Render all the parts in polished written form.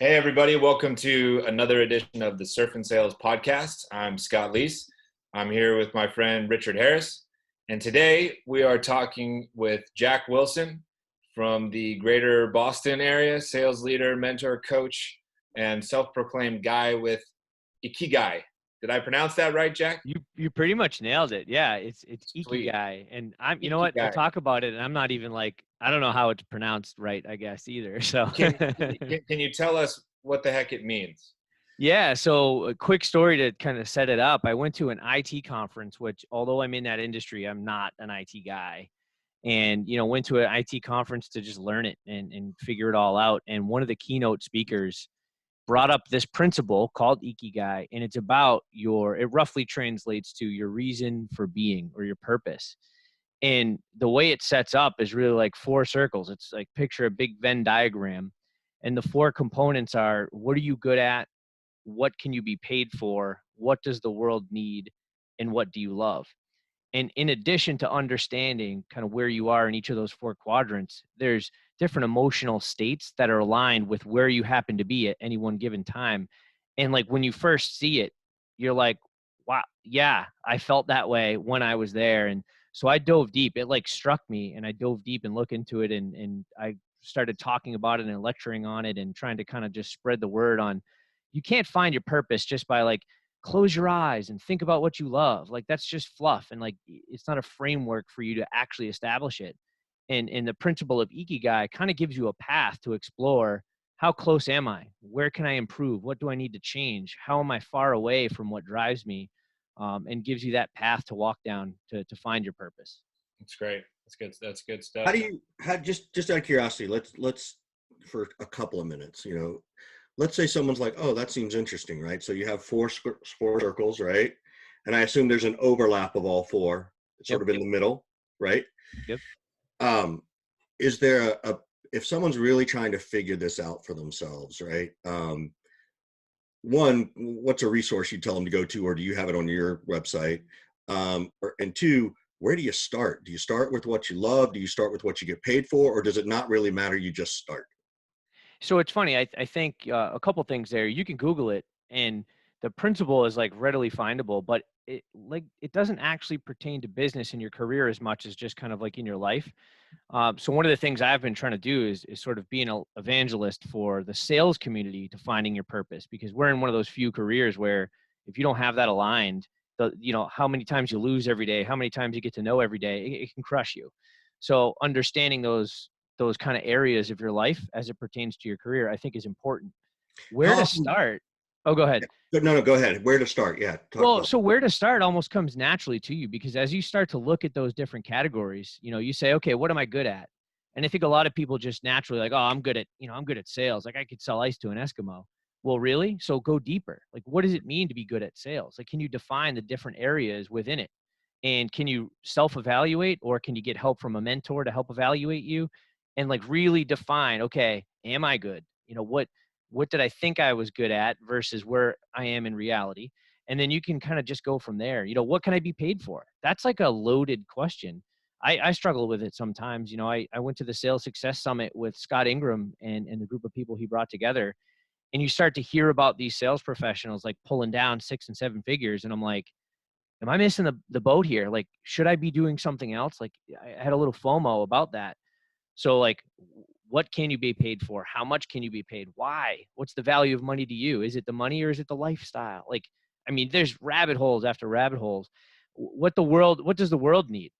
Hey, everybody. Welcome to another edition of the Surf and Sales podcast. I'm Scott Leese. I'm here with my friend Richard Harris. And today we are talking with Jack Wilson from the greater Boston area, sales leader, mentor, coach, and self-proclaimed guy with Ikigai. Did I pronounce that right, Jack? You pretty much nailed it. Yeah, it's Sweet. Ikigai, and you know what? We'll Ikigai. talk about it, and I'm not even like I don't know how it's pronounced right, I guess either. So Can you tell us what the heck it means? yeah, so a quick story to kind of set it up. I went to an IT conference, which although I'm in that industry, I'm not an IT guy. And went to an IT conference to just learn it and figure it all out. And one of the keynote speakers brought up this principle called Ikigai, and it's about it roughly translates to your reason for being or your purpose. And the way it sets up is really like four circles. It's like picture a big Venn diagram, and the four components are: what are you good at? What can you be paid for? What does the world need? And what do you love? And in addition to understanding kind of where you are in each of those four quadrants, there's different emotional states that are aligned with where you happen to be at any one given time. And like when you first see it, you're like, wow, yeah, I felt that way when I was there. And so I dove deep. It like struck me, and I dove deep and looked into it, and I started talking about it and lecturing on it and trying to kind of just spread the word on you can't find your purpose just by like close your eyes and think about what you love. Like that's just fluff, and like it's not a framework for you to actually establish it. And the principle of Ikigai kind of gives you a path to explore: how close am I? Where can I improve? What do I need to change? How am I far away from what drives me? And gives you that path to walk down to find your purpose. That's great. That's good. That's good stuff. How just out of curiosity, let's for a couple of minutes, let's say someone's like, oh, that seems interesting, right? So you have four circles, right? And I assume there's an overlap of all four, sort of in the middle, right? Yep. Is there if someone's really trying to figure this out for themselves, right? One, what's a resource you tell them to go to, or do you have it on your website? And two, where do you start? Do you start with what you love? Do you start with what you get paid for? Or does it not really matter? You just start? So it's funny. I think a couple things there. You can Google it, and the principle is like readily findable, but it doesn't actually pertain to business in your career as much as just kind of like in your life. So one of the things I've been trying to do is sort of be an evangelist for the sales community to finding your purpose, because we're in one of those few careers where if you don't have that aligned, how many times you lose every day, how many times you get to know every day, it can crush you. So understanding those kind of areas of your life as it pertains to your career, I think is important. Where to start? Oh, go ahead. No, go ahead. Where to start? Yeah. So where to start almost comes naturally to you, because as you start to look at those different categories, you say, okay, what am I good at? And I think a lot of people just naturally like, oh, I'm good at sales. Like I could sell ice to an Eskimo. Well, really? So go deeper. Like, what does it mean to be good at sales? Like, can you define the different areas within it? And can you self-evaluate, or can you get help from a mentor to help evaluate you? And like really define, okay, am I good? What did I think I was good at versus where I am in reality? And then you can kind of just go from there. What can I be paid for? That's like a loaded question. I struggle with it sometimes. I went to the Sales Success Summit with Scott Ingram and the group of people he brought together. And you start to hear about these sales professionals like pulling down 6 and 7 figures. And I'm like, am I missing the boat here? Like, should I be doing something else? Like I had a little FOMO about that. So like, what can you be paid for? How much can you be paid? Why? What's the value of money to you? Is it the money or is it the lifestyle? Like, I mean, there's rabbit holes after rabbit holes. What does the world need?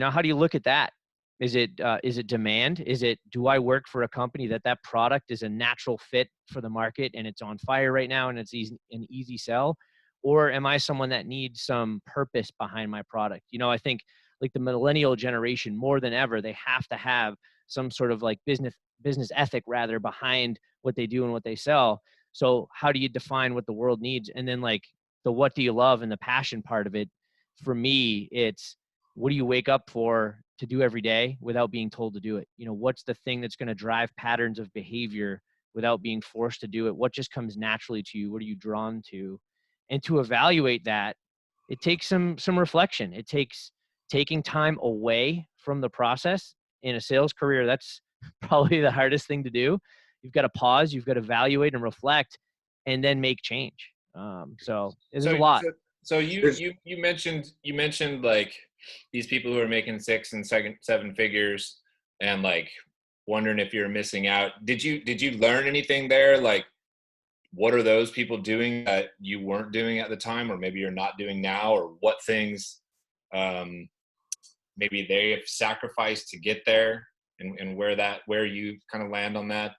How do you look at that? Is it demand? Is it, do I work for a company that product is a natural fit for the market and it's on fire right now and it's an easy sell? Or am I someone that needs some purpose behind my product? I think like the millennial generation, more than ever, they have to have some sort of like business ethic rather behind what they do and what they sell. So how do you define what the world needs? And then like the what do you love and the passion part of it, for me, it's what do you wake up for to do every day without being told to do it? What's the thing that's going to drive patterns of behavior without being forced to do it? What just comes naturally to you? What are you drawn to? And to evaluate that, it takes some reflection. It takes taking time away from the process. In a sales career, that's probably the hardest thing to do. you've got to pause, you've got to evaluate and reflect, and then make change. So there's a So, lot. so you mentioned like these people who are making 7 figures and like wondering if you're missing out. Did you learn anything there? Like, what are those people doing that you weren't doing at the time, or maybe you're not doing now, or what things maybe they have sacrificed to get there, and where you kind of land on that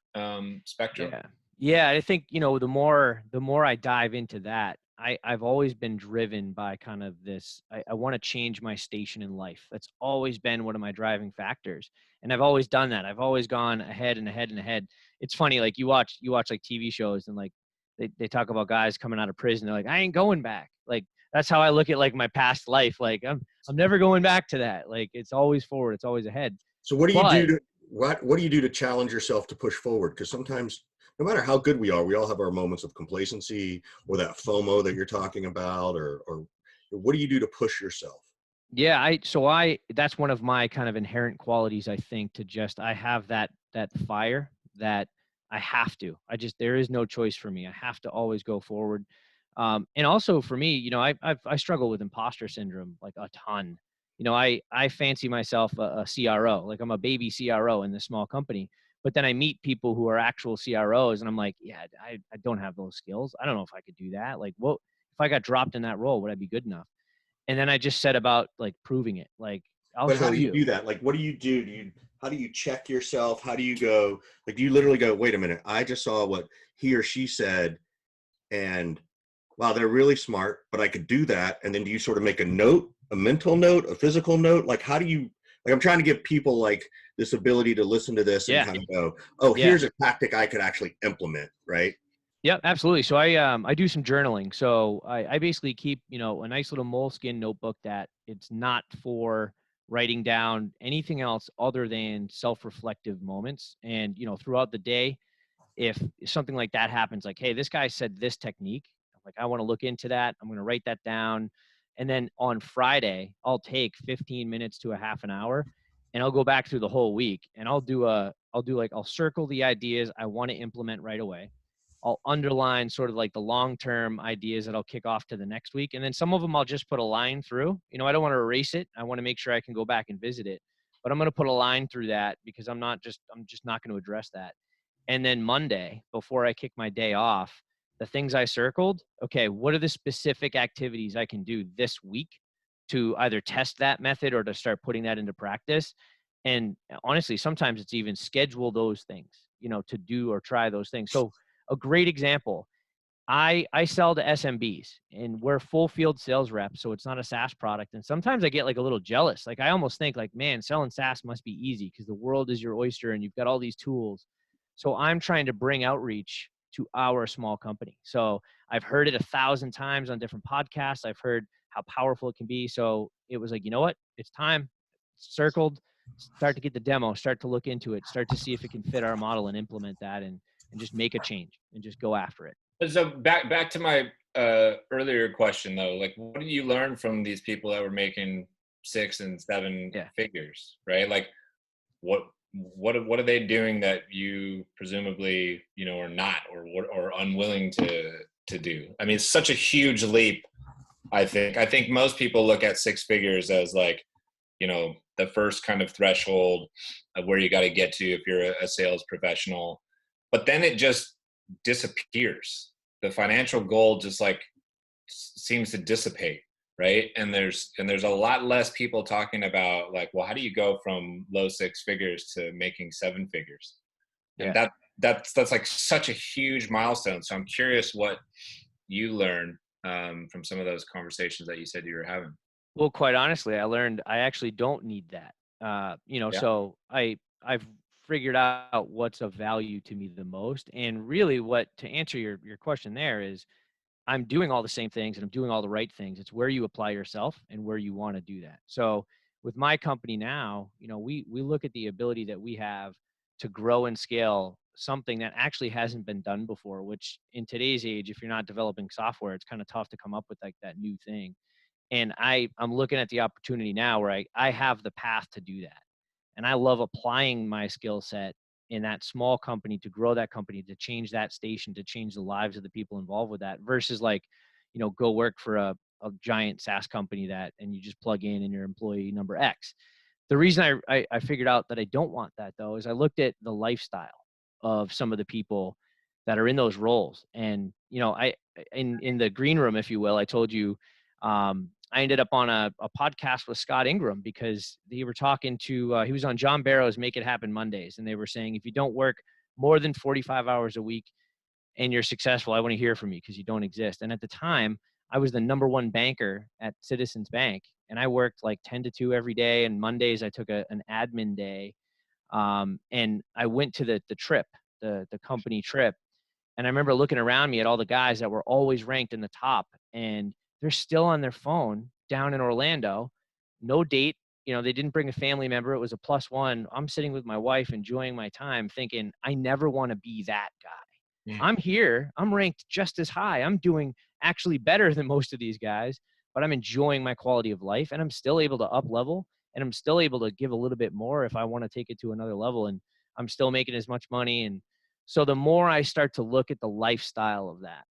spectrum? Yeah. I think, the more I dive into that, I've always been driven by kind of this, I want to change my station in life. That's always been one of my driving factors. And I've always done that. I've always gone ahead and ahead and ahead. It's funny, like you watch like TV shows and like they talk about guys coming out of prison. They're like, I ain't going back. Like, that's how I look at like my past life. Like I'm never going back to that. Like, it's always forward. It's always ahead. So what do you But do to what do you do to challenge yourself to push forward? Because sometimes, no matter how good we are, we all have our moments of complacency or that FOMO that you're talking about, or what do you do to push yourself? yeah, that's one of my kind of inherent qualities, I think, to just, I have that fire that I have to. There is no choice for me. I have to always go forward. And also for me, I struggle with imposter syndrome like a ton. I fancy myself a CRO, like I'm a baby CRO in this small company. But then I meet people who are actual CROs, and I'm like, yeah, I don't have those skills. I don't know if I could do that. Like, what if I got dropped in that role? Would I be good enough? And then I just set about like proving it. Like, I'll But how show do you you. do that? Like, what do you do? How do you check yourself? How do you go? Like, do you literally go, wait a minute, I just saw what he or she said, and wow, they're really smart, but I could do that. And then do you sort of make a note, a mental note, a physical note? Like, how do you, like, I'm trying to give people like this ability to listen to this and Yeah. kind of go, oh, Yeah. here's a tactic I could actually implement, right? Yep, absolutely. So I do some journaling. So I basically keep, a nice little moleskin notebook that it's not for writing down anything else other than self-reflective moments. And, throughout the day, if something like that happens, like, hey, this guy said this technique, I'm like, I want to look into that. I'm going to write that down. And then on Friday, I'll take 15 minutes to a half an hour and I'll go back through the whole week and I'll circle the ideas I want to implement right away. I'll underline sort of like the long-term ideas that I'll kick off to the next week. And then some of them I'll just put a line through. I don't want to erase it. I want to make sure I can go back and visit it. But I'm going to put a line through that because I'm just not going to address that. And then Monday, before I kick my day off, the things I circled, okay, what are the specific activities I can do this week to either test that method or to start putting that into practice? And honestly, sometimes it's even schedule those things, to do or try those things. So a great example, I sell to SMBs and we're full field sales reps. So it's not a SaaS product. And sometimes I get like a little jealous. Like I almost think like, man, selling SaaS must be easy because the world is your oyster and you've got all these tools. So I'm trying to bring outreach to our small company. So I've heard it 1,000 times on different podcasts. I've heard how powerful it can be. So it was like, you know what? It's time. It's circled. Start to get the demo. Start to look into it. Start to see if it can fit our model and implement that and just make a change and just go after it. So back to my earlier question though, like what did you learn from these people that were making 6 and 7 figures, right? Like what are they doing that you presumably are not or unwilling to do? I mean, it's such a huge leap. I think most people look at 6 figures as like the first kind of threshold of where you got to get to if you're a sales professional, but then it just disappears. The financial goal just like seems to dissipate, right? And there's a lot less people talking about like, well, how do you go from low 6 figures to making 7 figures? And that's like such a huge milestone. So I'm curious what you learned from some of those conversations that you said you were having. Well, quite honestly, I learned I actually don't need that. So I've figured out what's of value to me the most. And really to answer your question there is I'm doing all the same things and I'm doing all the right things. It's where you apply yourself and where you want to do that. So with my company now, we look at the ability that we have to grow and scale something that actually hasn't been done before, which in today's age, if you're not developing software, it's kind of tough to come up with like that new thing. And I'm looking at the opportunity now where I have the path to do that. And I love applying my skill set in that small company to grow that company, to change that station, to change the lives of the people involved with that, versus like, go work for a giant SaaS company and you just plug in and you're employee number X. The reason I figured out that I don't want that though, is I looked at the lifestyle of some of the people that are in those roles. And, in the green room, if you will, I told you, I ended up on a podcast with Scott Ingram because they were talking to, he was on John Barrow's Make It Happen Mondays. And they were saying, if you don't work more than 45 hours a week and you're successful, I want to hear from you because you don't exist. And at the time, I was the number one banker at Citizens Bank. And I worked like 10 to 2 every day. And Mondays, I took an admin day. And I went to the trip, the company trip. And I remember looking around me at all the guys that were always ranked in the top, and they're still on their phone down in Orlando, no date. They didn't bring a family member. It was a +1. I'm sitting with my wife, enjoying my time, thinking, I never want to be that guy. I'm here. I'm ranked just as high. I'm doing actually better than most of these guys, but I'm enjoying my quality of life, and I'm still able to up level, and I'm still able to give a little bit more if I want to take it to another level, and I'm still making as much money. And so the more I start to look at the lifestyle of that,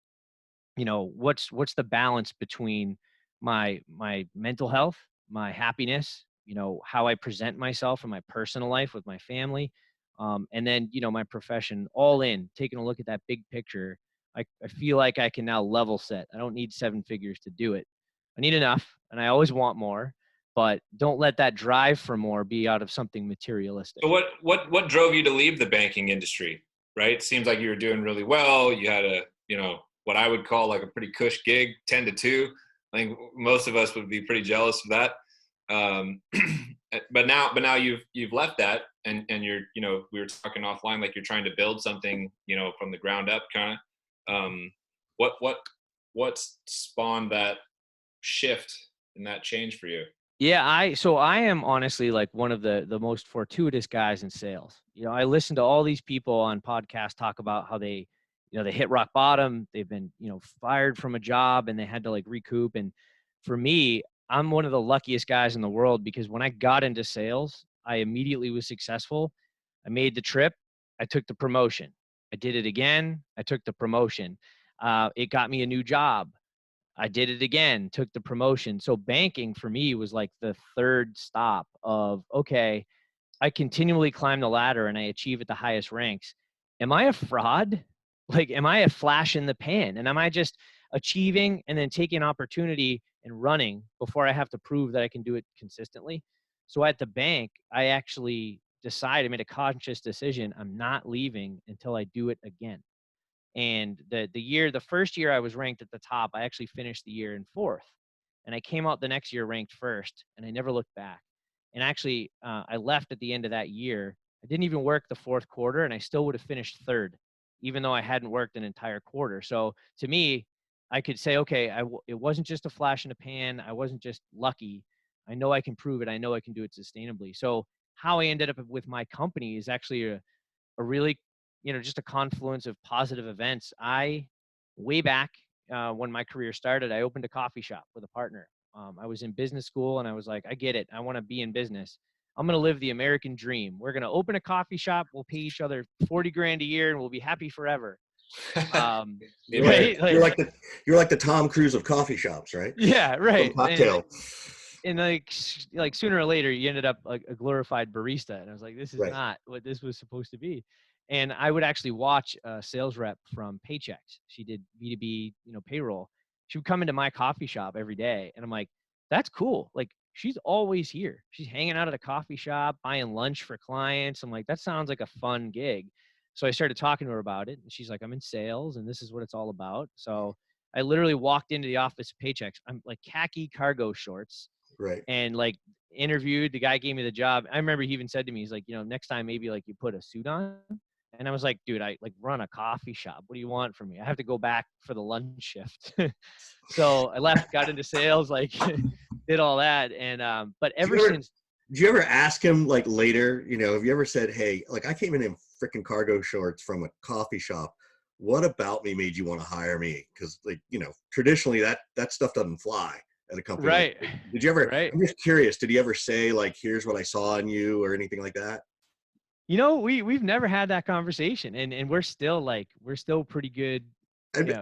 what's the balance between my mental health, my happiness, how I present myself in my personal life with my family, and then, my profession, all in, taking a look at that big picture. I feel like I can now level set. I don't need 7 figures to do it. I need enough, and I always want more, but don't let that drive for more be out of something materialistic. So what drove you to leave the banking industry? Right? Seems like you were doing really well. You had what I would call like a pretty cush gig, 10 to 2. I think most of us would be pretty jealous of that. But now you've left that, and you're, we were talking offline, like you're trying to build something, from the ground up kind of. What spawned that shift and that change for you? Yeah, I am honestly like one of the most fortuitous guys in sales. I listen to all these people on podcasts talk about how they, they hit rock bottom. They've been, fired from a job and they had to like recoup. And for me, I'm one of the luckiest guys in the world because when I got into sales, I immediately was successful. I made the trip. I took the promotion. I did it again. I took the promotion. It got me a new job. I did it again, took the promotion. So banking for me was like the third stop of, okay, I continually climb the ladder and I achieve at the highest ranks. Am I a fraud? Like, am I a flash in the pan? And am I just achieving and then taking opportunity and running before I have to prove that I can do it consistently? So at the bank, I actually made a conscious decision. I'm not leaving until I do it again. And the first year I was ranked at the top, I actually finished the year in 4th. And I came out the next year ranked 1st, and I never looked back. And actually, I left at the end of that year. I didn't even work the 4th quarter, and I still would have finished 3rd, even though I hadn't worked an entire quarter. So to me, I could say, okay, it wasn't just a flash in the pan. I wasn't just lucky. I know I can prove it. I know I can do it sustainably. So how I ended up with my company is actually a really, just a confluence of positive events. Way back when my career started, I opened a coffee shop with a partner. I was in business school and I was like, I get it. I want to be in business. I'm going to live the American dream. We're going to open a coffee shop. We'll pay each other 40 grand a year and we'll be happy forever. Right? You're like the Tom Cruise of coffee shops, right? Yeah, right. Cocktail. And like sooner or later, you ended up like a glorified barista. And I was like, this is Right. not what this was supposed to be. And I would actually watch a sales rep from Paychex. She did B2B, payroll. She would come into my coffee shop every day. And I'm like, that's cool. Like, she's always here. She's hanging out at a coffee shop, buying lunch for clients. I'm like, that sounds like a fun gig. So I started talking to her about it. And she's like, I'm in sales and this is what it's all about. So I literally walked into the office of Paychex. I'm like khaki cargo shorts. Right. And like interviewed, the guy gave me the job. I remember he even said to me, he's like, next time maybe like you put a suit on. And I was like, dude, I like run a coffee shop. What do you want from me? I have to go back for the lunch shift. So I left, got into sales, like did all that. And, but since. Did you ever ask him like later, have you ever said, hey, like I came in freaking cargo shorts from a coffee shop. What about me made you want to hire me? Cause like, traditionally that stuff doesn't fly at a company. Right. Did you ever, right. I'm just curious, did he ever say like, here's what I saw in you or anything like that? You know, we've never had that conversation, and we're still pretty good,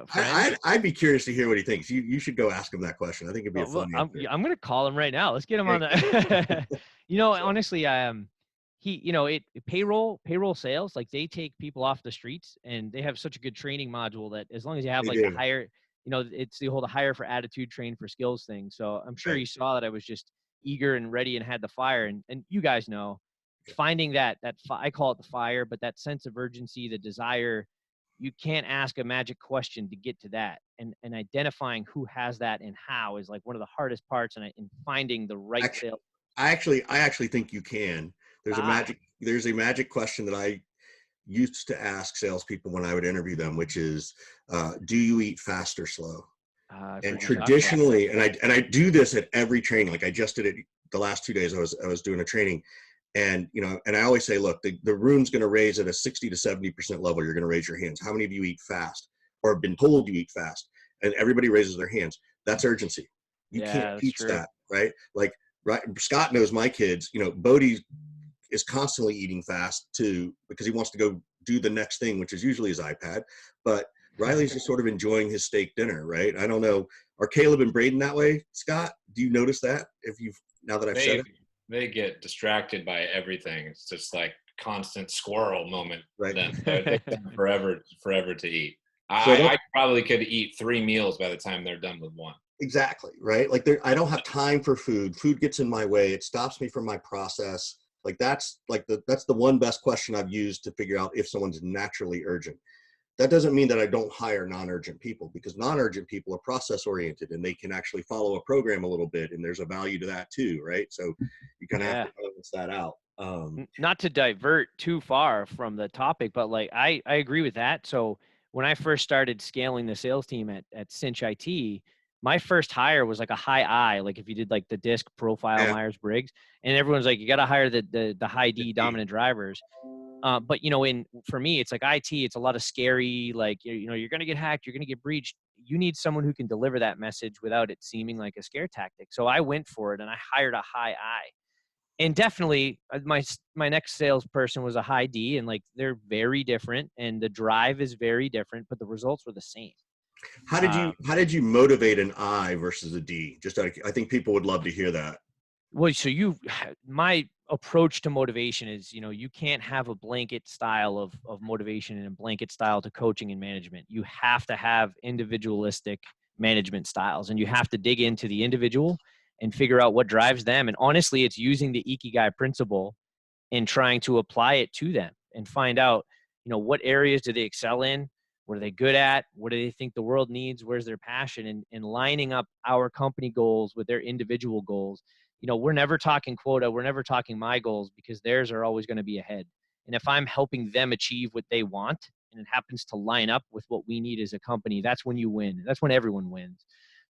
friends. I'd be curious to hear what he thinks. You should go ask him that question. I think it'd be a Well, fun answer. I'm gonna call him right now. Let's get him Yeah, on the. so, Honestly, he, payroll sales, like they take people off the streets, and they have such a good training module that as long as you have they like the do. higher, it's the whole hire for attitude, train for skills thing. So I'm sure Right. he saw that I was just eager and ready and had the fire, and you guys know, finding I call it the fire, but that sense of urgency, the desire. You can't ask a magic question to get to that, and identifying who has that and how is like one of the hardest parts, and in finding the right Actually, sales. I actually think you can. Ah, There's a magic question that I used to ask salespeople when I would interview them, which is, do you eat fast or slow? I've And heard you talk about that. traditionally, and I do this at every training. Like I just did it the last 2 days. I was doing a training, and and I always say, look, the room's going to raise at a 60 to 70% level. You're going to raise your hands. How many of you eat fast or have been told you eat fast? And everybody raises their hands. That's urgency. You can't Yeah, that's teach true. that, right? Like, right. Scott knows my kids. Bodie is constantly eating fast too because he wants to go do the next thing, which is usually his iPad. But Riley's just sort of enjoying his steak dinner, right? I don't know. Are Caleb and Braden that way, Scott? Do you notice that now that I've said They it? they get distracted by everything. It's just like constant squirrel moment for Right. them. So it takes them forever to eat. So I probably could eat 3 meals by the time they're done with one. exactly, right? Like I don't have time for food. Food gets in my way. It stops me from my process. Like that's the one best question I've used to figure out if someone's naturally urgent. That doesn't mean that I don't hire non-urgent people, because non-urgent people are process oriented and they can actually follow a program a little bit, and there's a value to that too, right? So you kind of have Yeah. to balance that out. Not to divert too far from the topic, but like I agree with that. So when I first started scaling the sales team at Cinch IT, my first hire was like a high I, like if you did like the disc profile Yeah, Myers-Briggs, and everyone's like, you got to hire the high D dominant drivers. But for me, it's like IT, it's a lot of scary, like, you're going to get hacked, you're going to get breached. You need someone who can deliver that message without it seeming like a scare tactic. So I went for it and I hired a high I. And definitely my next salesperson was a high D, and like they're very different and the drive is very different, but the results were the same. Um, how did you motivate an I versus a D? I think people would love to hear that. Well, so my approach to motivation is, you can't have a blanket style of motivation and a blanket style to coaching and management. You have to have individualistic management styles, and you have to dig into the individual and figure out what drives them. And honestly, it's using the Ikigai principle and trying to apply it to them and find out, what areas do they excel in? What are they good at? What do they think the world needs? Where's their passion? And lining up our company goals with their individual goals. We're never talking quota. We're never talking my goals, because theirs are always going to be ahead. And if I'm helping them achieve what they want and it happens to line up with what we need as a company, that's when you win. That's when everyone wins.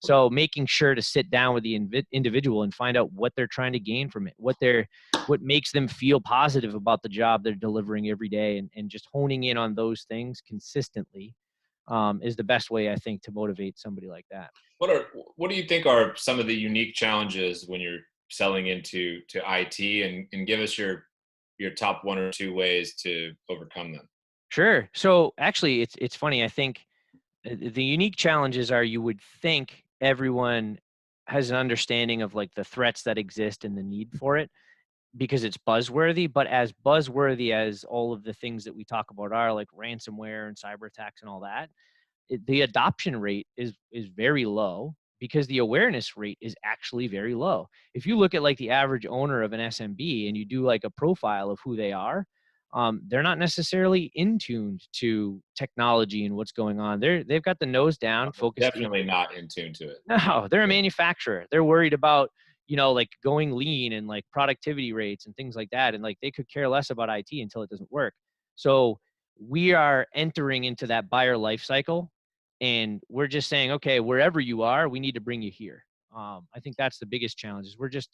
So making sure to sit down with the individual and find out what they're trying to gain from it, what makes them feel positive about the job they're delivering every day, and just honing in on those things consistently is the best way, I think, to motivate somebody like that. What do you think are some of the unique challenges when you're selling into IT, and give us your top one or two ways to overcome them? Sure. So actually, it's funny. I think the unique challenges are, you would think everyone has an understanding of like the threats that exist and the need for it, because it's buzzworthy. But as buzzworthy as all of the things that we talk about are, like ransomware and cyber attacks and all that, the adoption rate is very low, because the awareness rate is actually very low. If you look at like the average owner of an SMB and you do like a profile of who they are, they're not necessarily in tuned to technology and what's going on. They've got the nose down, focused in. Definitely not in tune to it. No, they're a manufacturer. They're worried about, like going lean and like productivity rates and things like that. And like they could care less about IT until it doesn't work. So we are entering into that buyer life cycle, and we're just saying, okay, wherever you are, we need to bring you here. I think that's the biggest challenge. Is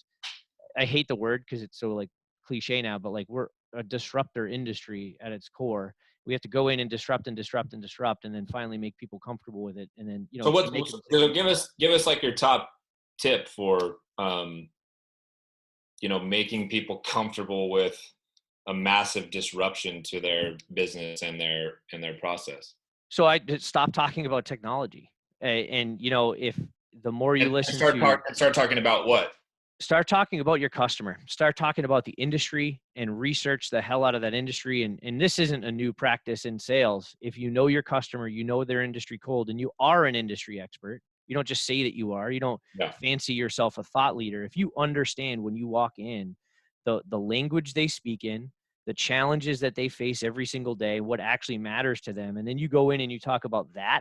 I hate the word because it's so like cliche now, but like we're a disruptor industry at its core. We have to go in and disrupt and disrupt and disrupt, and then finally make people comfortable with it, and then So make them. so give us like your top tip for making people comfortable with a massive disruption to their business and their process. So I just stopped talking about technology. And, you know, if the more you listen to, start talking about what? start talking about your customer, start talking about the industry and research the hell out of that industry. And this isn't a new practice in sales. If you know your customer, you know their industry cold, and you are an industry expert, you don't just say that you are, you don't fancy yourself a thought leader. If you understand when you walk in the language they speak in, the challenges that they face every single day, what actually matters to them, and then you go in and you talk about that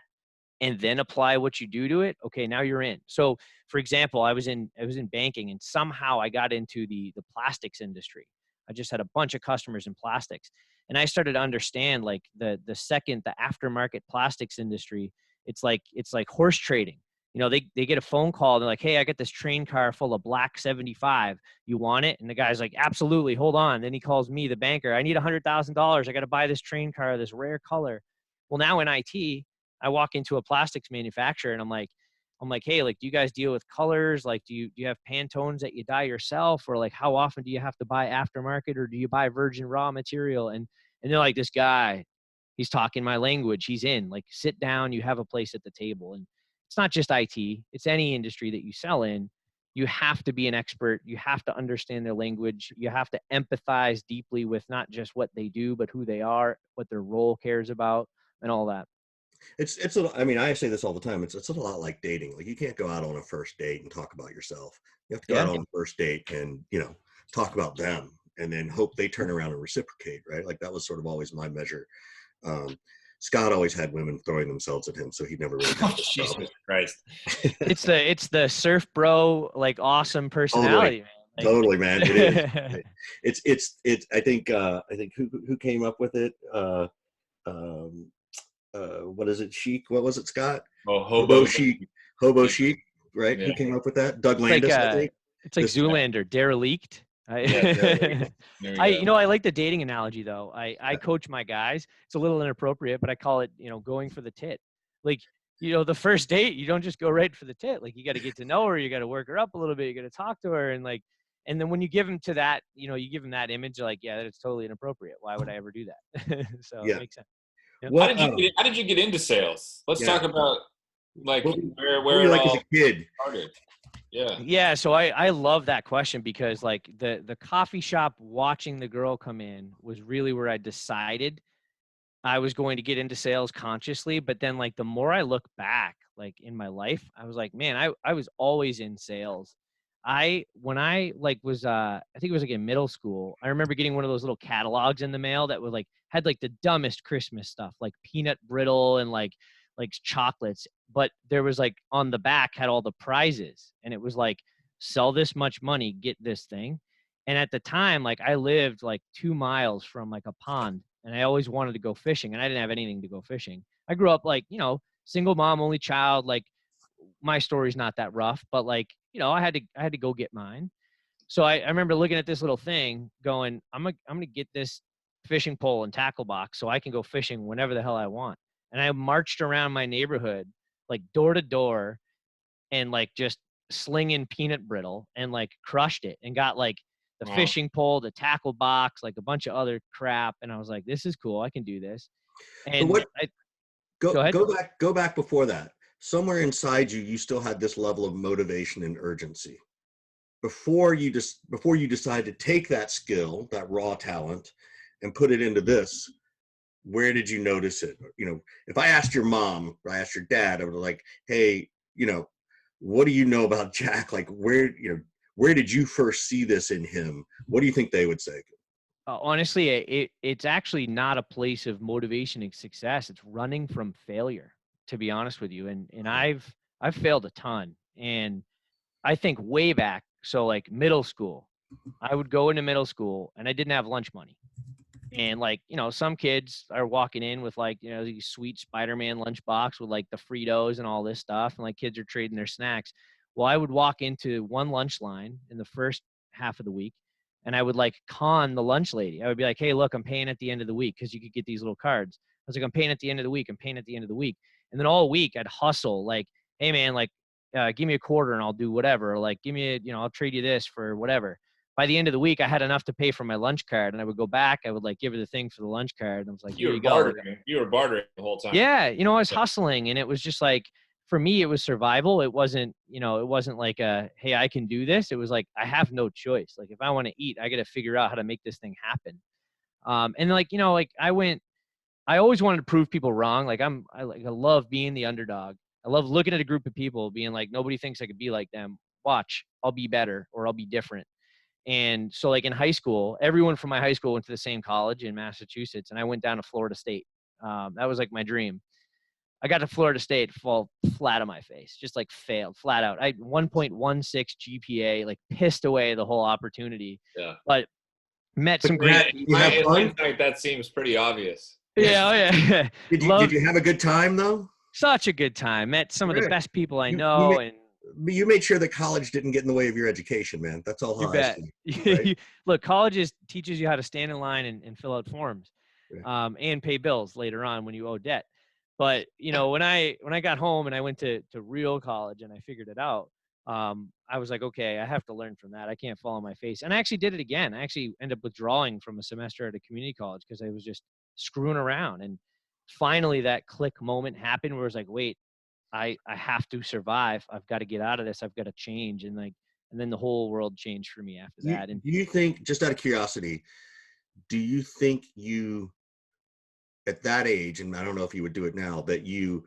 and then apply what you do to it, okay, now you're in. So for example, I was in banking, and somehow I got into the plastics industry. I just had a bunch of customers in plastics, and I started to understand like the aftermarket plastics industry. It's like horse trading. You know, they get a phone call. They're like, hey, I got this train car full of black 75. You want it? And the guy's like, absolutely. Hold on. Then he calls me, the banker. I need $100,000. I got to buy this train car, this rare color. Well, now in IT, I walk into a plastics manufacturer and I'm like, hey, like, do you guys deal with colors? Like, do you have Pantones that you dye yourself? Or like, how often do you have to buy aftermarket, or do you buy virgin raw material? And they're like, this guy, he's talking my language. He's in. Like, sit down, you have a place at the table. And it's not just IT, it's any industry that you sell in. You have to be an expert. You have to understand their language. You have to empathize deeply with not just what they do, but who they are, what their role cares about, and all that. I mean, I say this all the time. It's a lot like dating. Like, you can't go out on a first date and talk about yourself. You have to go out on a first date and, you know, talk about them, and then hope they turn around and reciprocate, right? Like, that was sort of always my measure. Scott always had women throwing themselves at him, so he never really got this Jesus problem. Christ. It's the surf bro, like, awesome personality, man. Like, totally, man. It is. It's I think who came up with it? What is it? Chic? What was it, Scott? Oh, Hobo Chic. Hobo Chic, right? Yeah. Who came up with that? Doug Landis, I think. It's like Zoolander, derelict. Derelict. You know, I like the dating analogy though. I coach my guys. It's a little inappropriate, but I call it, you know, going for the tit. Like, you know, the first date, you don't just go right for the tit. Like, you got to get to know her. You got to work her up a little bit. You got to talk to her. And then when you give them to that, you know, you give them that image, like, yeah, that's totally inappropriate. Why would I ever do that? So it makes sense. Yep. How did you get into sales? Let's talk about like where you it like all as a kid started. Yeah. So I love that question, because like the coffee shop watching the girl come in was really where I decided I was going to get into sales consciously. But then, like, the more I look back, like, in my life, I was like, man, I was always in sales. When I like was I think it was like in middle school, I remember getting one of those little catalogs in the mail that was like had like the dumbest Christmas stuff, like peanut brittle and like chocolates, but there was like on the back had all the prizes, and it was like, sell this much money, get this thing. And at the time, like, I lived like 2 miles from like a pond, and I always wanted to go fishing, and I didn't have anything to go fishing. I grew up like, you know, single mom, only child. Like, my story's not that rough, but like, you know, I had to go get mine. So I remember looking at this little thing going, I'm going to get this fishing pole and tackle box so I can go fishing whenever the hell I want. And I marched around my neighborhood, like, door to door, and like just slinging peanut brittle, and like crushed it, and got like the fishing pole, the tackle box, like a bunch of other crap. And I was like, this is cool. I can do this. And go ahead. Go back before that. Somewhere inside you, you still had this level of motivation and urgency. Before you decide to take that skill, that raw talent, and put it into this, where did you notice it? You know, if I asked your mom, or I asked your dad, I would like, hey, you know, what do you know about Jack? Like, where did you first see this in him? What do you think they would say? Honestly, it's actually not a place of motivation and success. It's running from failure, to be honest with you. And I've failed a ton. And I think way back, so like middle school, I would go into middle school and I didn't have lunch money. And like, you know, some kids are walking in with like, you know, these sweet Spider-Man lunchbox with like the Fritos and all this stuff. And like, kids are trading their snacks. Well, I would walk into one lunch line in the first half of the week, and I would like con the lunch lady. I would be like, hey, look, I'm paying at the end of the week, because you could get these little cards. I was like, I'm paying at the end of the week. I'm paying at the end of the week. And then all week I'd hustle, like, hey man, like, give me a quarter and I'll do whatever. Or like, give me I'll trade you this for whatever. by the end of the week, I had enough to pay for my lunch card, and I would go back. I would like give her the thing for the lunch card. And I was like, You here were you go. Like, bartering. You were bartering the whole time. yeah. You know, I was hustling, and it was just like, for me, it was survival. It wasn't, you know, it wasn't like hey, I can do this. It was like, I have no choice. Like, if I want to eat, I got to figure out how to make this thing happen. And like, you know, like I always wanted to prove people wrong. Like I love being the underdog. I love looking at a group of people being like, nobody thinks I could be like them. Watch, I'll be better or I'll be different. And so like in high school, everyone from my high school went to the same college in Massachusetts, and I went down to Florida State. That was like my dream. I got to Florida State, fall flat on my face, just like failed flat out. I had 1.16 GPA, like pissed away the whole opportunity. Yeah. But met some great. great. In hindsight, that seems pretty obvious. Yeah, oh yeah. Did you have a good time though? Such a good time. Met some of the best people I know, and you made sure that college didn't get in the way of your education, man. That's all. You bet. Right? Look, college teaches you how to stand in line and fill out forms, and pay bills later on when you owe debt. But you know, when I got home and I went to real college and I figured it out, I was like, okay, I have to learn from that. I can't fall on my face. And I actually did it again. I actually ended up withdrawing from a semester at a community college because I was just screwing around. And finally, that click moment happened where I was like, wait, I have to survive. I've got to get out of this. I've got to change. And then the whole world changed for me after that. And do you think, just out of curiosity, do you think you, at that age, and I don't know if you would do it now, that you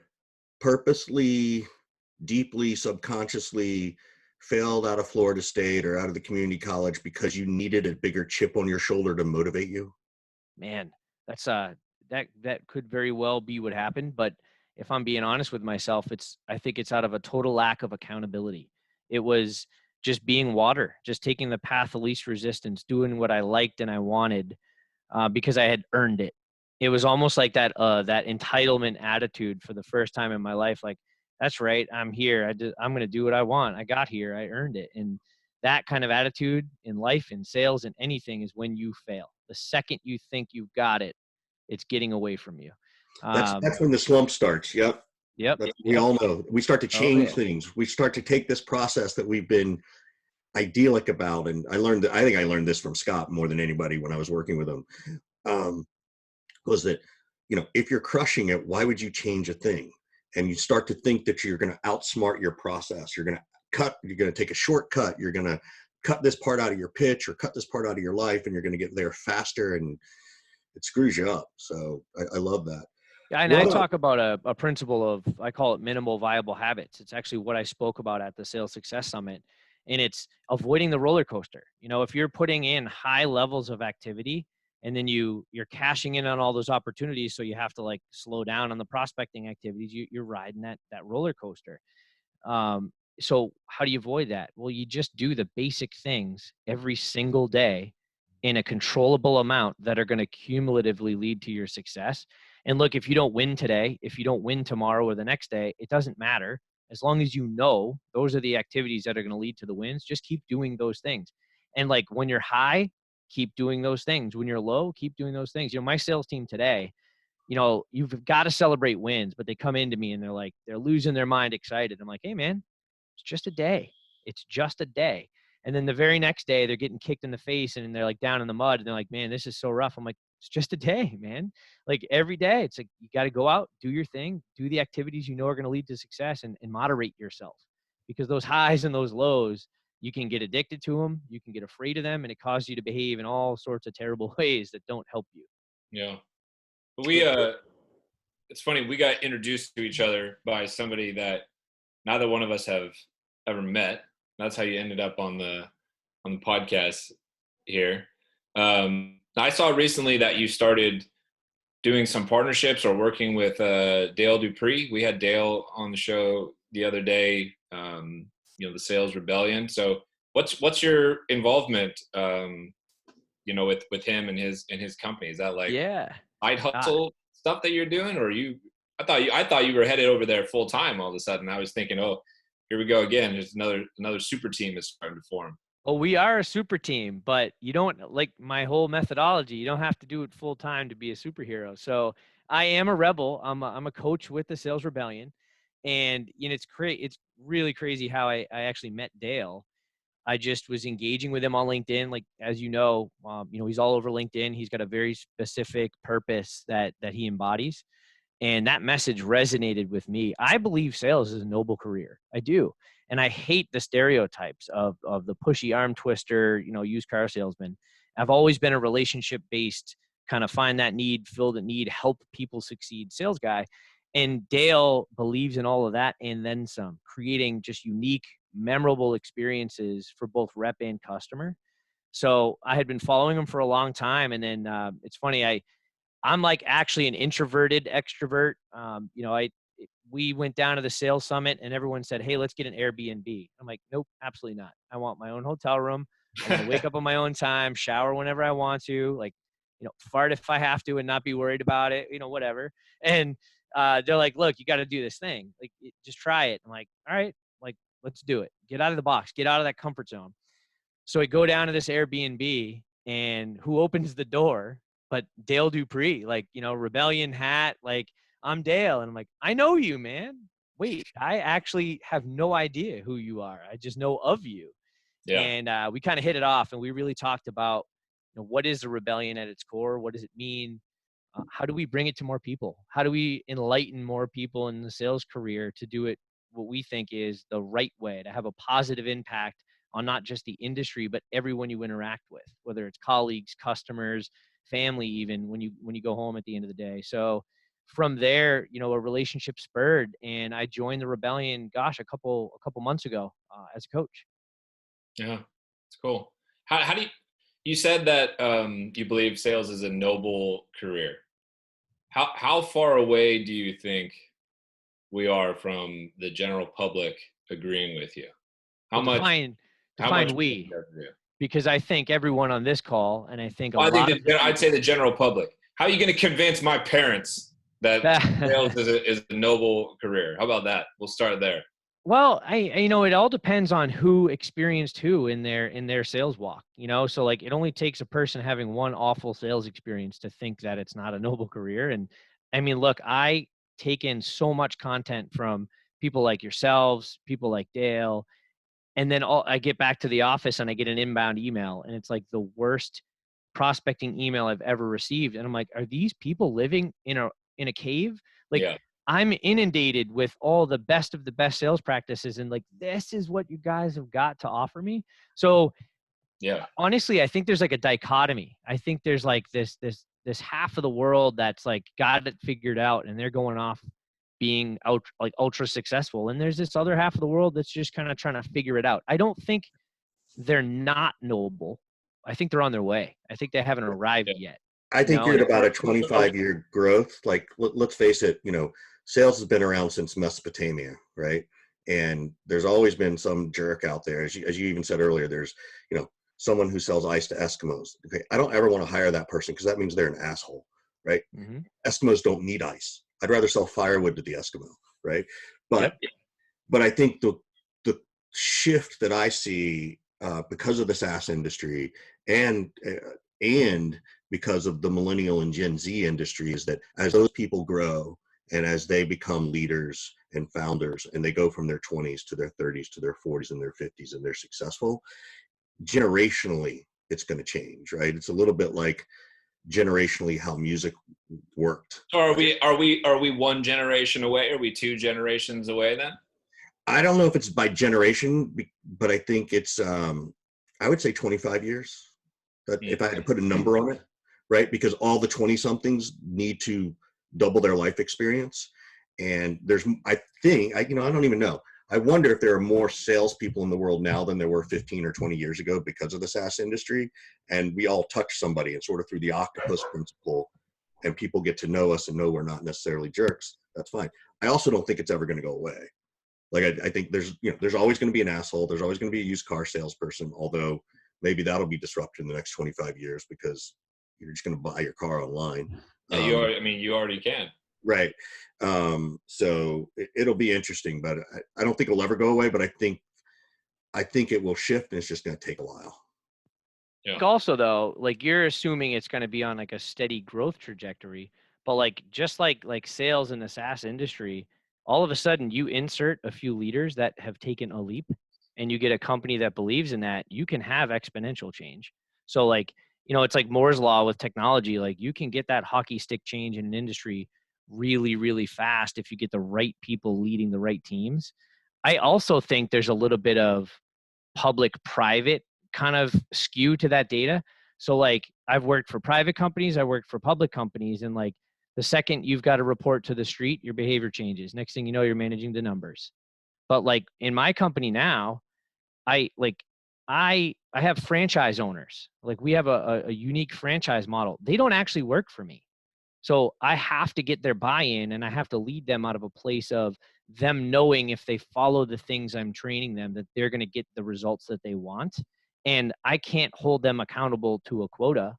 purposely, deeply, subconsciously failed out of Florida State or out of the community college because you needed a bigger chip on your shoulder to motivate you? Man, that's that could very well be what happened. But if I'm being honest with myself, I think it's out of a total lack of accountability. It was just being water, just taking the path of least resistance, doing what I liked and I wanted, because I had earned it. It was almost like that entitlement attitude for the first time in my life. Like, that's right, I'm here. I'm going to do what I want. I got here. I earned it. And that kind of attitude in life, in sales, and anything is when you fail. The second you think you've got it, it's getting away from you. That's when the slump starts. Yep. We all know. We start to change things. We start to take this process that we've been idyllic about. And I think I learned this from Scott more than anybody when I was working with him, was that, you know, if you're crushing it, why would you change a thing? And you start to think that you're going to outsmart your process. You're going to take a shortcut. You're going to cut this part out of your pitch or cut this part out of your life, and you're going to get there faster, and it screws you up. So I love that. Yeah, and I talk about a principle of, I call it minimal viable habits. It's actually what I spoke about at the Sales Success Summit, and it's avoiding the roller coaster. You know, if you're putting in high levels of activity and then you're cashing in on all those opportunities, so you have to like slow down on the prospecting activities, you're riding that roller coaster. So how do you avoid that? Well, you just do the basic things every single day in a controllable amount that are going to cumulatively lead to your success. And look, if you don't win today, if you don't win tomorrow or the next day, it doesn't matter. As long as you know those are the activities that are going to lead to the wins, just keep doing those things. And like when you're high, keep doing those things. When you're low, keep doing those things. You know, my sales team today, you know, you've got to celebrate wins, but they come into me and they're losing their mind excited. I'm like, hey man, it's just a day. It's just a day. And then the very next day they're getting kicked in the face and they're like down in the mud and they're like, man, this is so rough. I'm like, it's just a day, man. Like every day it's like, you got to go out, do your thing, do the activities you know are going to lead to success, and moderate yourself, because those highs and those lows, you can get addicted to them. You can get afraid of them, and it causes you to behave in all sorts of terrible ways that don't help you. Yeah. But it's funny. We got introduced to each other by somebody that neither one of us have ever met. That's how you ended up on the podcast here. I saw recently that you started doing some partnerships or working with Dale Dupree. We had Dale on the show the other day. You know, the Sales Rebellion. So what's your involvement? You know, with him and his company. Is that like side hustle stuff that you're doing, or I thought you were headed over there full time all of a sudden. I was thinking, oh, here we go again. There's another super team that's starting to form. Well, we are a super team, but you don't, like my whole methodology, you don't have to do it full time to be a superhero. So I am a rebel. I'm a coach with the Sales Rebellion. And you know, it's really crazy how I actually met Dale. I just was engaging with him on LinkedIn. Like, as you know, he's all over LinkedIn. He's got a very specific purpose that he embodies. And that message resonated with me. I believe sales is a noble career. I do. And I hate the stereotypes of the pushy arm twister, used car salesman. I've always been a relationship based, kind of find that need, fill the need, help people succeed sales guy. And Dale believes in all of that and then some, creating just unique, memorable experiences for both rep and customer. So I had been following him for a long time. And then it's funny, I'm like actually an introverted extrovert. We went down to the sales summit and everyone said, "Hey, let's get an Airbnb." I'm like, "Nope, absolutely not. I want my own hotel room. I want to wake up on my own time, shower whenever I want to, like, fart if I have to and not be worried about it, whatever." And they're like, "Look, you got to do this thing. Like, just try it." I'm like, "All right, like, let's do it. Get out of the box. Get out of that comfort zone." So we go down to this Airbnb, and who opens the door but Dale Dupree, like, rebellion hat, like, "I'm Dale." And I'm like, "I know you, man. Wait, I actually have no idea who you are. I just know of you." Yeah. And we kind of hit it off, and we really talked about, what is the rebellion at its core? What does it mean? How do we bring it to more people? How do we enlighten more people in the sales career to do it what we think is the right way, to have a positive impact on not just the industry, but everyone you interact with, whether it's colleagues, customers, family, even when you go home at the end of the day. So from there, a relationship spurred, and I joined the rebellion, gosh, a couple months ago as a coach. Yeah, it's cool. How do you said that you believe sales is a noble career. How far away do you think we are from the general public agreeing with you? How Well, much? How much? define we, because I think everyone on this call, and I think a Well, lot of I'd say the general public. How are you going to convince my parents that sales is a noble career? How about that? We'll start there. Well, it all depends on who experienced who in their sales walk, so like it only takes a person having one awful sales experience to think that it's not a noble career. And I mean, look, I take in so much content from people like yourselves, people like Dale, and then I get back to the office and I get an inbound email, and it's like the worst prospecting email I've ever received. And I'm like, are these people living in a cave? Like, Yeah. I'm inundated with all the best of the best sales practices, and like, this is what you guys have got to offer me. So Yeah. honestly, I think there's like a dichotomy. I think there's like this half of the world that's like got it figured out, and they're going off being out like ultra successful. And there's this other half of the world that's just kind of trying to figure it out. I don't think they're not noble. I think they're on their way. I think they haven't arrived yet. I think you're at about a 25-year growth. Like, let's face it, sales has been around since Mesopotamia, right? And there's always been some jerk out there. As you even said earlier, there's, someone who sells ice to Eskimos. Okay, I don't ever want to hire that person because that means they're an asshole, right? Mm-hmm. Eskimos don't need ice. I'd rather sell firewood to the Eskimo, right? But I think the shift that I see because of the SaaS industry and because of the millennial and Gen Z industry is that as those people grow and as they become leaders and founders and they go from their 20s to their 30s to their 40s and their 50s and they're successful, generationally it's going to change, right? It's a little bit like generationally how music worked. So are we one generation away? Are we 2 generations away then? I don't know if it's by generation, but I think it's I would say 25 years. If I had to put a number on it, right? Because all the 20-somethings need to double their life experience. And I don't even know. I wonder if there are more salespeople in the world now than there were 15 or 20 years ago because of the SaaS industry. And we all touch somebody, and sort of through the octopus principle, and people get to know us and know we're not necessarily jerks. That's fine. I also don't think it's ever going to go away. Like, I think there's always going to be an asshole. There's always going to be a used car salesperson, although maybe that'll be disrupted in the next 25 years because you're just going to buy your car online. Yeah, you already can. Right. So it'll be interesting, but I don't think it'll ever go away, but I think it will shift, and it's just going to take a while. Yeah. Also, though, like, you're assuming it's going to be on like a steady growth trajectory, but like, just like sales in the SaaS industry, all of a sudden you insert a few leaders that have taken a leap, and you get a company that believes in that, you can have exponential change. So like, it's like Moore's law with technology. Like you can get that hockey stick change in an industry really, really fast if you get the right people leading the right teams. I also think there's a little bit of public-private kind of skew to that data. So like I've worked for private companies, I worked for public companies, and like the second you've got to report to the street, your behavior changes. Next thing you know, you're managing the numbers. But like in my company now, I have franchise owners. Like we have a unique franchise model. They don't actually work for me. So I have to get their buy-in, and I have to lead them out of a place of them knowing if they follow the things I'm training them, that they're going to get the results that they want. And I can't hold them accountable to a quota,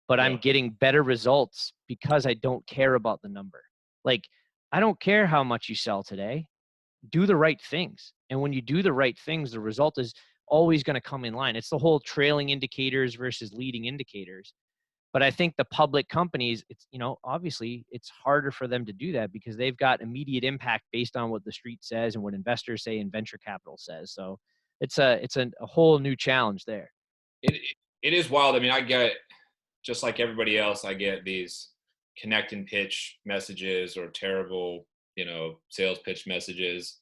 but I'm getting better results because I don't care about the number. Like, I don't care how much you sell today. Do the right things. And when you do the right things, the result is always going to come in line. It's the whole trailing indicators versus leading indicators. But I think the public companies, it's, obviously it's harder for them to do that because they've got immediate impact based on what the street says and what investors say and venture capital says. So it's a whole new challenge there. It is wild. I mean, I get, just like everybody else, I get these connect and pitch messages or terrible, sales pitch messages.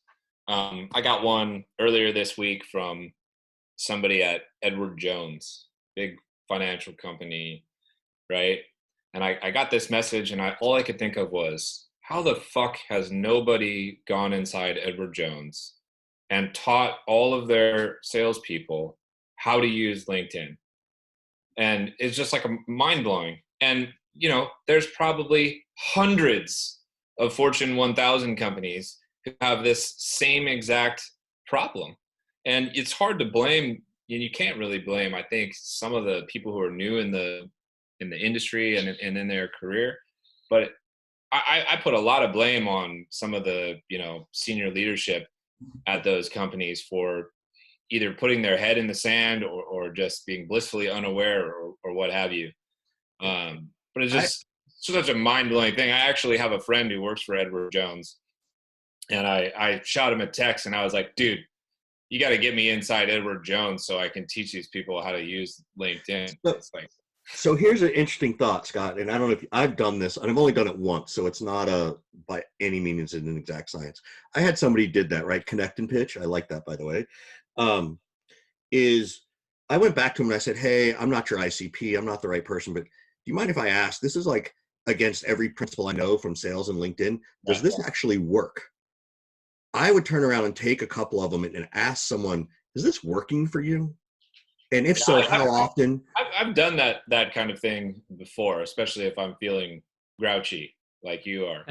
I got one earlier this week from somebody at Edward Jones, big financial company, right? And I got this message, and all I could think of was, how the fuck has nobody gone inside Edward Jones and taught all of their salespeople how to use LinkedIn? And it's just like mind blowing. And, there's probably hundreds of Fortune 1000 companies who have this same exact problem. And it's hard to blame, and you can't really blame, I think, some of the people who are new in the industry and in their career. But I put a lot of blame on some of the, senior leadership at those companies for either putting their head in the sand or just being blissfully unaware or what have you. But it's just such a mind-blowing thing. I actually have a friend who works for Edward Jones, and I shot him a text, and I was like, dude, you got to get me inside Edward Jones so I can teach these people how to use LinkedIn. So here's an interesting thought, Scott, and I don't know if I've done this, and I've only done it once, so it's not by any means an exact science. I had somebody did that, right? Connect and pitch. I like that, by the way. I went back to him and I said, hey, I'm not your ICP. I'm not the right person, but do you mind if I ask, this is like against every principle I know from sales and LinkedIn. Does this actually work? I would turn around and take a couple of them and ask someone, is this working for you? And if so, how often? I've done that kind of thing before, especially if I'm feeling grouchy like you are.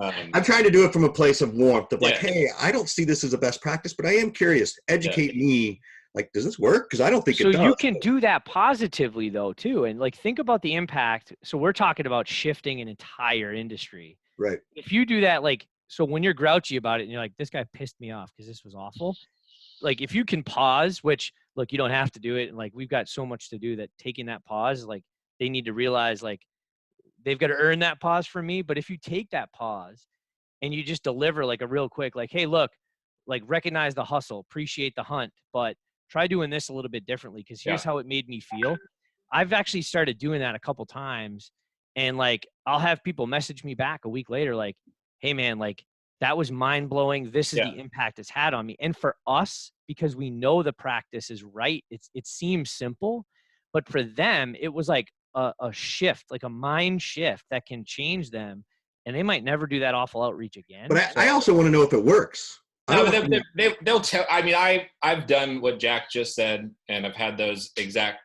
I'm trying to do it from a place of warmth of like, hey, I don't see this as a best practice, but I am curious. Educate me. Like, does this work? Because I don't think it does. So you can do that positively though, too. And like, think about the impact. So we're talking about shifting an entire industry. Right. If you do that, like, so when you're grouchy about it and you're like, this guy pissed me off because this was awful. Like, if you can pause, which, look, you don't have to do it. And like, we've got so much to do that taking that pause, like, they need to realize, like, they've got to earn that pause from me. But if you take that pause and you just deliver like a real quick, like, hey, look, like, recognize the hustle, appreciate the hunt, but try doing this a little bit differently because here's how it made me feel. I've actually started doing that a couple times, and like, I'll have people message me back a week later, like, hey man, like, that was mind blowing. This is the impact it's had on me. And for us, because we know the practice is right, it seems simple, but for them, it was like a shift, like a mind shift that can change them. And they might never do that awful outreach again. But I also want to know if it works. No, they'll tell. I mean, I've done what Jack just said, and I've had those exact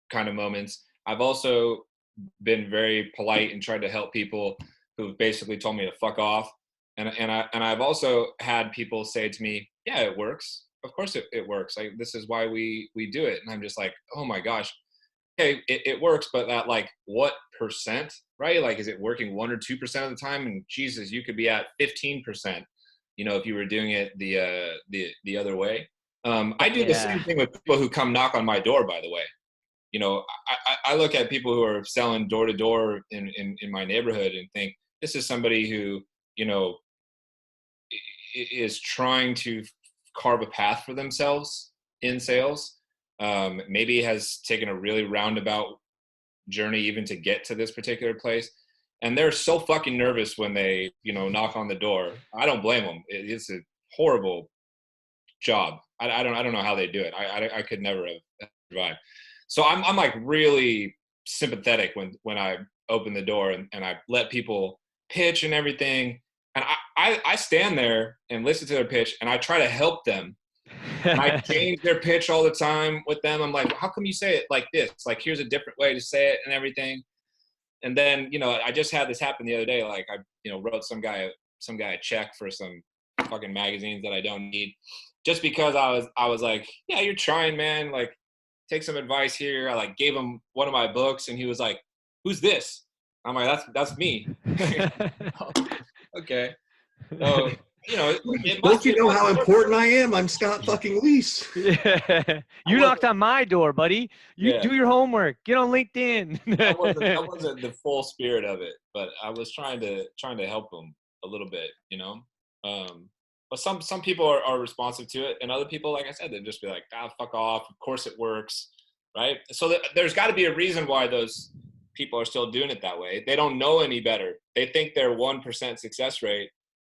kind of moments. I've also been very polite and tried to help people who've basically told me to fuck off. And I've also had people say to me, yeah, it works. Of course it works. Like, this is why we do it. And I'm just like, oh my gosh. Okay, it works, but at like what percent, right? Like, is it working 1 or 2% of the time? And Jesus, you could be at 15%. If you were doing it the other way. I do the same thing with people who come knock on my door, by the way. I look at people who are selling door to door in my neighborhood and think, this is somebody who, is trying to carve a path for themselves in sales. Maybe has taken a really roundabout journey even to get to this particular place. And they're so fucking nervous when they, knock on the door. I don't blame them. It's a horrible job. I don't know how they do it. I could never have survived. So I'm like really sympathetic when I open the door and I let people pitch and everything. And I stand there and listen to their pitch and I try to help them. And I change their pitch all the time with them. I'm like, how come you say it like this? Like, here's a different way to say it and everything. And then, I just had this happen the other day. Like I, wrote some guy a check for some fucking magazines that I don't need, just because I was like, yeah, you're trying, man. Like, take some advice here. I like gave him one of my books and he was like, who's this? I'm like, that's me. Okay. So, don't you know how important I am? I'm Scott fucking Leese. Yeah. You knocked on my door, buddy. You do your homework. Get on LinkedIn. that wasn't the full spirit of it, but I was trying to help them a little bit, But some people are responsive to it, and other people, like I said, they'd just be like, fuck off. Of course it works, right? So there's got to be a reason why those people are still doing it that way. They don't know any better. They think their 1% success rate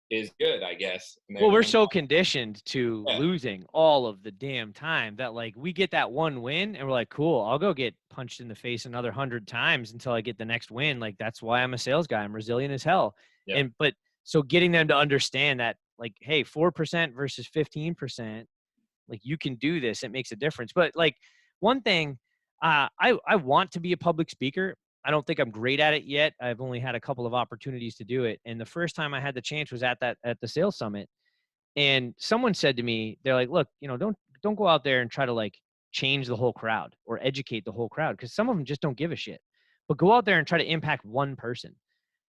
is good, I guess. Well, we're so conditioned to losing all of the damn time that like we get that one win and we're like, cool, I'll go get punched in the face another 100 times until I get the next win. Like, that's why I'm a sales guy. I'm resilient as hell. Yeah. But so getting them to understand that, like, hey, 4% versus 15%, like, you can do this. It makes a difference. But like, one thing, I want to be a public speaker. I don't think I'm great at it yet. I've only had a couple of opportunities to do it. And the first time I had the chance was at the sales summit. And someone said to me, they're like, look, don't go out there and try to like change the whole crowd or educate the whole crowd, because some of them just don't give a shit. But go out there and try to impact one person.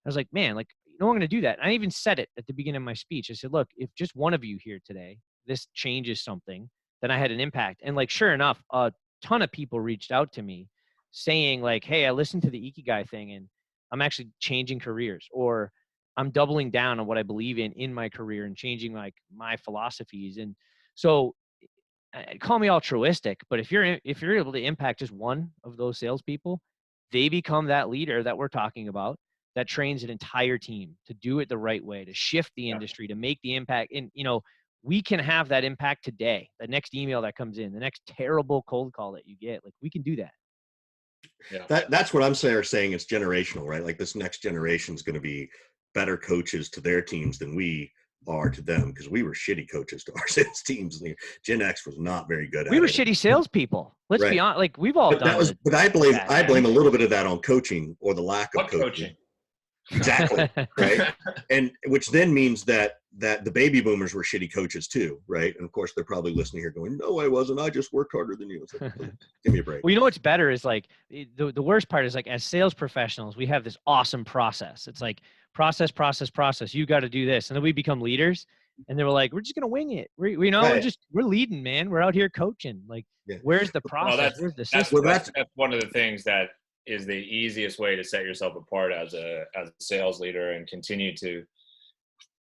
I was like, man, like, I'm going to do that. And I even said it at the beginning of my speech. I said, look, if just one of you here today, this changes something, then I had an impact. And like, sure enough, a ton of people reached out to me saying like, hey, I listened to the Ikigai thing and I'm actually changing careers, or I'm doubling down on what I believe in my career and changing like my philosophies. And so call me altruistic, but if you're able to impact just one of those salespeople, they become that leader that we're talking about, that trains an entire team to do it the right way, to shift the industry, to make the impact. And, we can have that impact today. The next email that comes in, the next terrible cold call that you get, like, we can do that. Yeah. That's what I'm saying. It's generational, right? Like, this next generation is going to be better coaches to their teams than we are to them, because we were shitty coaches to our sales teams. Gen X was not very good at it. We were shitty salespeople. Let's be honest. Like, we've all done it. But I blame a little bit of that on coaching, or the lack of coaching. Exactly. Right. And which then means that the baby boomers were shitty coaches too. Right. And of course they're probably listening here going, no, I wasn't. I just worked harder than you. Like, give me a break. Well, what's better is like the worst part is like, as sales professionals, we have this awesome process. It's like process. You got to do this. And then we become leaders, and they were like, we're just going to wing it. We're leading, man. We're out here coaching. Like, where's the process? Where's the system? That's one of the things that is the easiest way to set yourself apart as a sales leader and continue to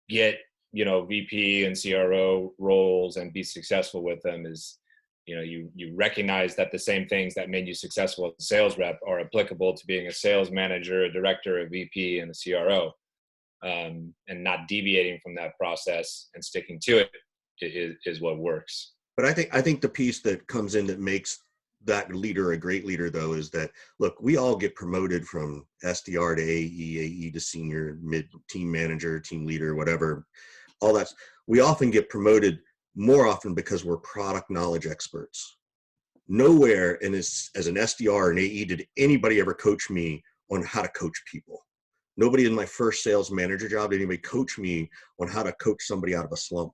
get, VP and CRO roles and be successful with them is, you recognize that the same things that made you successful as a sales rep are applicable to being a sales manager, a director, a VP, and a CRO, and not deviating from that process and sticking to it is what works. But I think the piece that comes in that makes that leader a great leader, though, is that, look, we all get promoted from SDR to AE to senior, mid, team manager, team leader, whatever, all that. We often get promoted more often because we're product knowledge experts. Nowhere as an SDR or an AE did anybody ever coach me on how to coach people. Nobody in my first sales manager job did anybody coach me on how to coach somebody out of a slump.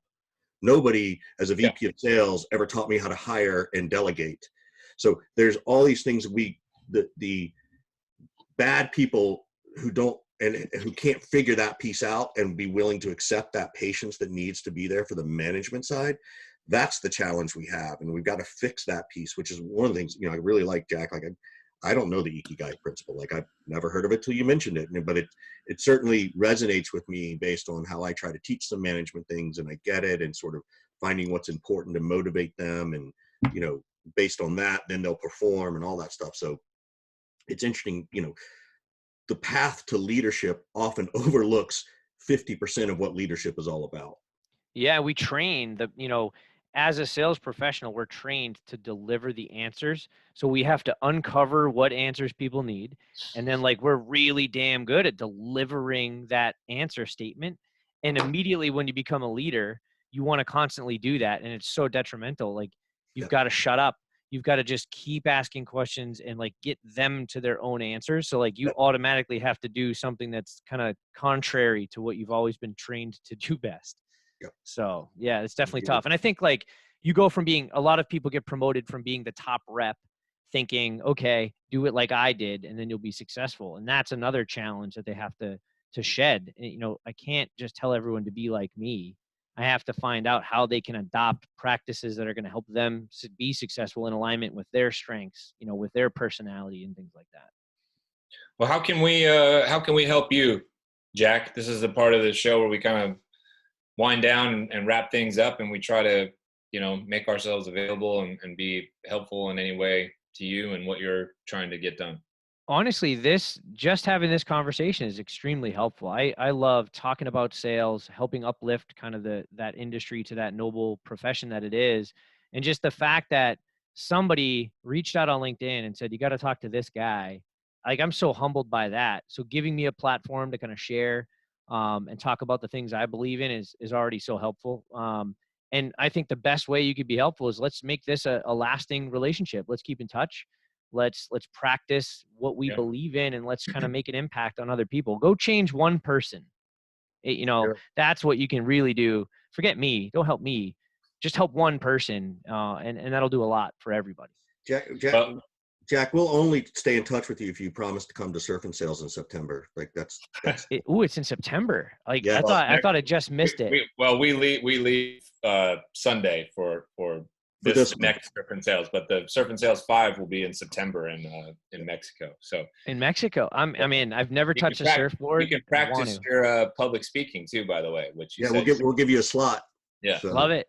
Nobody as a VP of sales ever taught me how to hire and delegate. So there's all these things the bad people who don't and who can't figure that piece out and be willing to accept that patience that needs to be there for the management side. That's the challenge we have, and we've got to fix that piece, which is one of the things, I really like, Jack. Like, I don't know the Ikigai principle. Like, I've never heard of it till you mentioned it, but it certainly resonates with me based on how I try to teach some management things, and I get it, and sort of finding what's important to motivate them. And, based on that, then they'll perform and all that stuff. So it's interesting, the path to leadership often overlooks 50% of what leadership is all about. Yeah, we train as a sales professional, we're trained to deliver the answers. So we have to uncover what answers people need. And then we're really damn good at delivering that answer statement. And immediately when you become a leader, you want to constantly do that. And it's so detrimental. You've got to shut up. You've got to just keep asking questions and get them to their own answers. So you automatically have to do something that's kind of contrary to what you've always been trained to do best. Yep. So yeah, it's definitely tough. And I think you go from a lot of people get promoted from being the top rep thinking, okay, do it like I did, and then you'll be successful. And that's another challenge that they have to shed. I can't just tell everyone to be like me. I have to find out how they can adopt practices that are going to help them be successful in alignment with their strengths, with their personality and things like that. Well, how can we help you, Jack? This is the part of the show where we kind of wind down and wrap things up, and we try to, make ourselves available and be helpful in any way to you and what you're trying to get done. Honestly, just having this conversation is extremely helpful. I love talking about sales, helping uplift kind of that industry to that noble profession that it is. And just the fact that somebody reached out on LinkedIn and said, you got to talk to this guy. I'm so humbled by that. So giving me a platform to kind of share and talk about the things I believe in is already so helpful. And I think the best way you could be helpful is let's make this a lasting relationship. Let's keep in touch. Let's practice what we believe in, and let's kind of make an impact on other people. Go change one person. That's what you can really do. Forget me. Don't help me. Just help one person. And that'll do a lot for everybody. Jack, we'll only stay in touch with you if you promise to come to Surf and Sales in September. That's it's in September. I thought I just missed it. We leave Sunday for this next Surf and Sales, but the Surf and Sales 5 will be in September in Mexico. So in Mexico, I've never touched a surfboard. You can practice your public speaking too, by the way. We'll give you a slot. Yeah, so. Love it.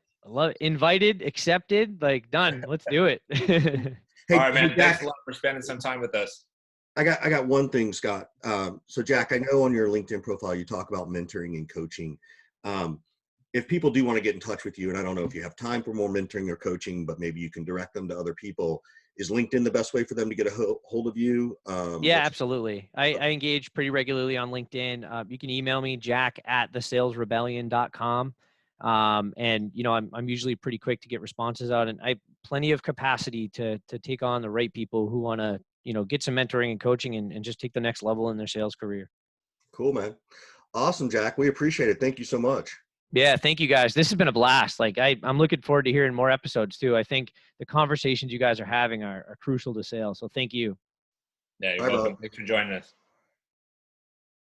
Invited, accepted, done. Let's do it. Hey, all right, man. Thanks a lot for spending some time with us. I got one thing, Scott. So Jack, I know on your LinkedIn profile you talk about mentoring and coaching. If people do want to get in touch with you, and I don't know if you have time for more mentoring or coaching, but maybe you can direct them to other people. Is LinkedIn the best way for them to get a hold of you? Yeah, absolutely. I engage pretty regularly on LinkedIn. You can email me, jack@thesalesrebellion.com. And I'm usually pretty quick to get responses out, and I have plenty of capacity to take on the right people who want to, get some mentoring and coaching and just take the next level in their sales career. Cool, man. Awesome, Jack. We appreciate it. Thank you so much. Yeah. Thank you guys. This has been a blast. I'm looking forward to hearing more episodes too. I think the conversations you guys are having are crucial to sales. So thank you. Yeah, you're welcome. Thanks for joining us.